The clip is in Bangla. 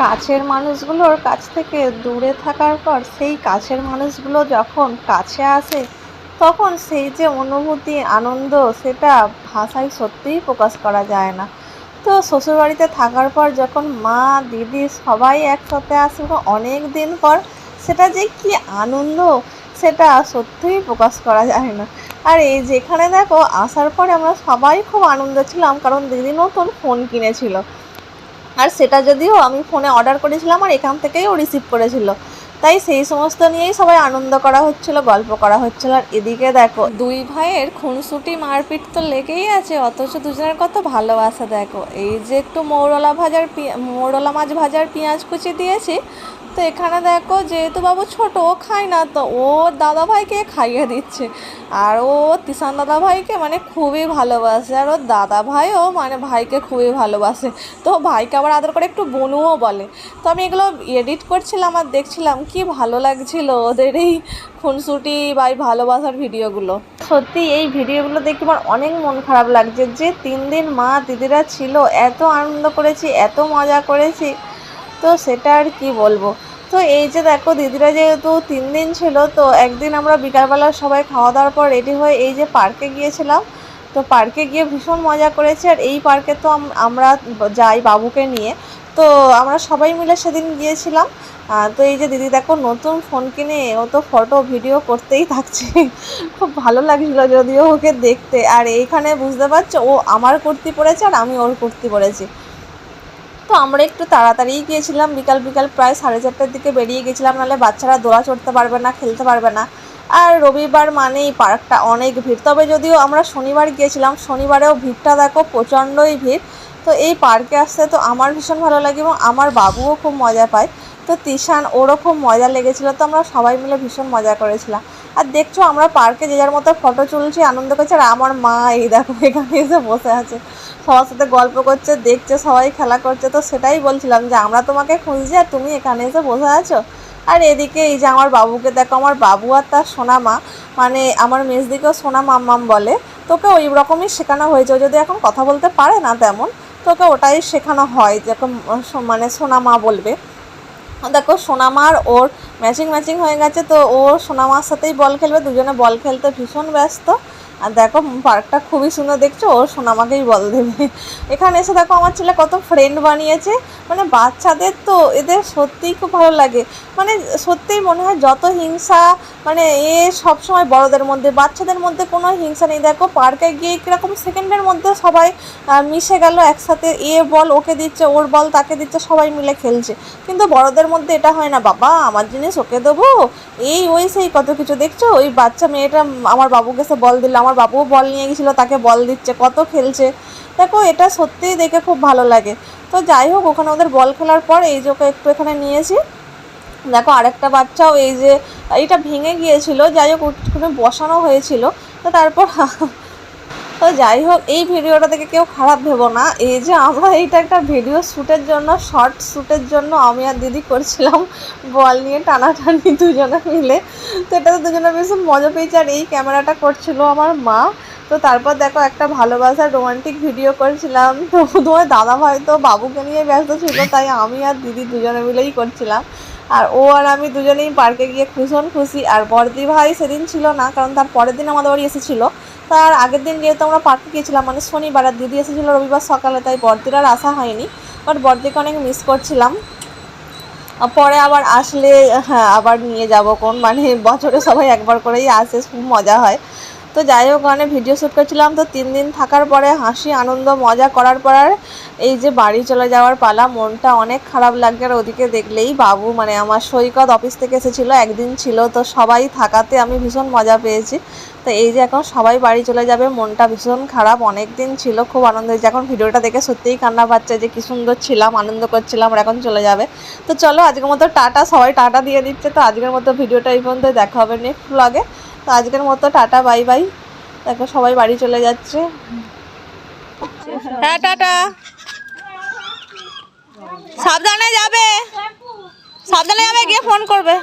কাছের মানুষগুলোর কাছ থেকে দূরে থাকার পর সেই কাছের মানুষগুলো যখন কাছে আসে তখন সেই যে অনুভূতি আনন্দ সেটা ভাষায় সত্যিই প্রকাশ করা যায় না। তো শ্বশুরবাড়িতে থাকার পর যখন মা দিদি সবাই একসাথে আসে অনেক দিন পর, সেটা যে কি আনন্দ সেটা সত্যিই প্রকাশ করা যায় না। আর এই যেখানে দেখো আসার পরে আমরা সবাই খুব আনন্দ ছিলাম, কারণ দিদি নতুন ফোন কিনেছিল। আর সেটা যদিও আমি ফোনে অর্ডার করেছিলাম আর এখান থেকেই ও রিসিভ করেছিল, তাই সেই সমস্ত নিয়েই সবাই আনন্দ করা হচ্ছিল, গল্প করা হচ্ছিল। আর এদিকে দেখো দুই ভাইয়ের খুনসুটি মারপিট তো লেগেই আছে, অথচ দুজনের কত ভালোবাসা দেখো। এই যে একটু মৌরলা মাছ ভাজার পেঁয়াজ কুচি দিয়েছি, তো এখানে দেখো যেহেতু বাবু ছোট ও খায় না, তো ও দাদা ভাইকে খাইয়ে দিচ্ছে। আর ও তিশান দাদা ভাইকে মানে খুবই ভালোবাসে, আর ওর দাদা ভাইও মানে ভাইকে খুবই ভালোবাসে। তো ভাইকে আবার আদর করে একটু বনুও বলে। তো আমি এগুলো এডিট করছিলাম আর দেখছিলাম কি ভালো লাগছিল ওদের এই খুনসুটি বা এই ভালোবাসার ভিডিওগুলো। সত্যি এই ভিডিওগুলো দেখে আমার অনেক মন খারাপ লাগছে যে 3 দিন মা দিদিরা ছিল, এত আনন্দ করেছি, এত মজা করেছি, তো সেটা আর কি বলবো। তো এই যে দেখো দিদিরা যেহেতু 3 দিন ছিল, তো একদিন আমরা বিকালবেলা সবাই খাওয়া দাওয়ার পর রেডি হয়ে এই যে পার্কে গিয়েছিলাম। তো পার্কে গিয়ে ভীষণ মজা করেছি। আর এই পার্কে তো আমরা যাই বাবুকে নিয়ে, তো আমরা সবাই মিলে সেদিন গিয়েছিলাম। তো এই যে দিদি দেখো নতুন ফোন কিনে ও তো ফটো ভিডিও করতেই থাকছে। খুব ভালো লাগছিলো যদিও ওকে দেখতে। আর এইখানে বুঝতে পারছো ও আমার কুর্তি পরেছে আর আমি ওর কুর্তি পরেছি। তো আমরা একটু তাড়াতাড়িই গিয়েছিলাম, বিকাল প্রায় 4:30টার দিকে বেরিয়ে গেছিলাম, নাহলে বাচ্চারা দোলা চড়তে পারবে না, খেলতে পারবে না। আর রবিবার মানেই পার্কটা অনেক ভিড়, তবে যদিও আমরা শনিবার গিয়েছিলাম, শনিবারেও ভিড়টা দেখো প্রচণ্ডই ভিড়। তো এই পার্কে আসতে তো আমার ভীষণ ভালো লাগে এবং আমার বাবুও খুব মজা পায়। তো তিশান ওরও খুব মজা লেগেছিলো, তো আমরা সবাই মিলে ভীষণ মজা করেছিলাম। আর দেখছো আমরা পার্কে যে যার মতো ফটো তুলছি, আনন্দ করছে। আর আমার মা এই দেখো এখানে এসে বসে আছে, সবার সাথে গল্প করছে, দেখছে সবাই খেলা করছে। তো সেটাই বলছিলাম যে আমরা তোমাকে খুঁজছি আর তুমি এখানে এসে বসে আছো। আর এদিকে এই যে আমার বাবুকে দেখো, আমার বাবু আর তার সোনা মা, মানে আমার মেজদিকেও সোনা মাম্মাম বলে। তোকে ওই রকমই শেখানো হয়েছে, ও যদি এখন কথা বলতে পারে না তেমন, তোকে ওটাই শেখানো হয় যেরকম মানে সোনা মা বলবে। দেখো সোনামার ওর ম্যাচিং হয়ে গেছে, তো ও সোনামার সাথেই বল খেলবে, দুজনে বল খেলতে ভীষণ ব্যস্ত। আর দেখো পার্কটা খুবই সুন্দর, দেখছো ও সোনামাকেই বল দেবে। এখানে এসে দেখো আমার ছেলে কত ফ্রেন্ড বানিয়েছে, মানে বাচ্চাদের তো এদের সত্যিই খুব ভালো লাগে। মানে সত্যিই মনে হয় যত হিংসা, মানে সবসময় বড়দের মধ্যে, বাচ্চাদের মধ্যে কোনো হিংসা নেই। দেখো পার্কে গিয়ে কীরকম সেকেন্ডের মধ্যে সবাই মিশে গেল একসাথে, বল ওকে দিচ্ছে, ওর বল তাকে দিচ্ছে, সবাই মিলে খেলছে। কিন্তু বড়দের মধ্যে এটা হয় না, বাবা আমার জিনিস ওকে দেবো, ওই সেই কত কিছু। দেখছো ওই বাচ্চা মেয়েটা আমার বাবুকে সে বল দিল, আমার বাবুও বল নিয়ে গেছিলো, তাকে বল দিচ্ছে, কত খেলছে। দেখো এটা সত্যিই দেখে খুব ভালো লাগে। তো যাই হোক ওখানে ওদের বল খেলার পর এই যে ওকে একটু এখানে নিয়েছি। দেখো আরেকটা বাচ্চাও এই যে এইটা ভেঙে গিয়েছিল, যাই হোক ওখানে বসানো হয়েছিল। তো তারপর তো যাই হোক এই ভিডিওটা থেকে কেউ খারাপ ভেবো না, এই যে আমরা এইটা একটা ভিডিও শ্যুটের জন্য, শর্ট শ্যুটের জন্য আমি আর দিদি করছিলাম বল নিয়ে টানাটানি দুজনে মিলে। তো এটাতে দুজনে বেশ মজা পেয়েছে। আর এই ক্যামেরাটা করছিল আমার মা। তো তারপর দেখো একটা ভালোবাসার রোমান্টিক ভিডিও করেছিলাম। তো তোমার দাদা ভাই তো বাবুকে নিয়ে ব্যস্ত ছিল, তাই আমি আর দিদি দুজনে মিলেই করছিলাম। আর ও আর আমি দুজনেই পার্কে গিয়ে ভীষণ খুশি। আর বড়দি ভাই সেদিন ছিল না, কারণ তার পরের দিন আমাদের বাড়ি এসেছিলো। তার আগের দিন যেহেতু আমরা পার্কে গিয়েছিলাম মানে শনিবার, আর দিদি এসেছিলো রবিবার সকালে, তাই বড়দির আর আসা হয়নি। বাট বড়দিকে অনেক মিস করছিলাম। পরে আবার আসলে হ্যাঁ আবার নিয়ে যাব কোন, মানে বছরে সবাই একবার করেই আসে, খুব মজা হয়। তো যাই হোক ওখানে ভিডিও শ্যুট করছিলাম। তো 3 দিন থাকার পরে হাসি আনন্দ মজা করার পর এই যে বাড়ি চলে যাওয়ার পালা, মনটা অনেক খারাপ লাগছে। আর ওদিকে দেখলেই বাবু, মানে আমার সৈকত অফিস থেকে এসেছিলো, একদিন ছিল, তো সবাই থাকাতে আমি ভীষণ মজা পেয়েছি। তো এই যে এখন সবাই বাড়ি চলে যাবে, মনটা ভীষণ খারাপ, অনেক দিন ছিল, খুব আনন্দ হয়েছে। এখন ভিডিওটা দেখে সত্যিই কান্না পাচ্ছে যে কী সুন্দর ছিলাম, আনন্দ করছিলাম, আর এখন চলে যাবে। তো চলো আজকের মতো টাটা, সবাই টাটা দিয়ে দিচ্ছে। তো আজকের মতো ভিডিওটা এই পর্যন্ত, দেখা হবে নেক্সট ব্লগে। তো আজকের মতো টাটা, বাই বাই। দেখো সবাই বাড়ি চলে যাচ্ছে। হ্যাঁ টাটা, সাবধানে যাবে, সাবধানে যাবে, গিয়ে ফোন করবে।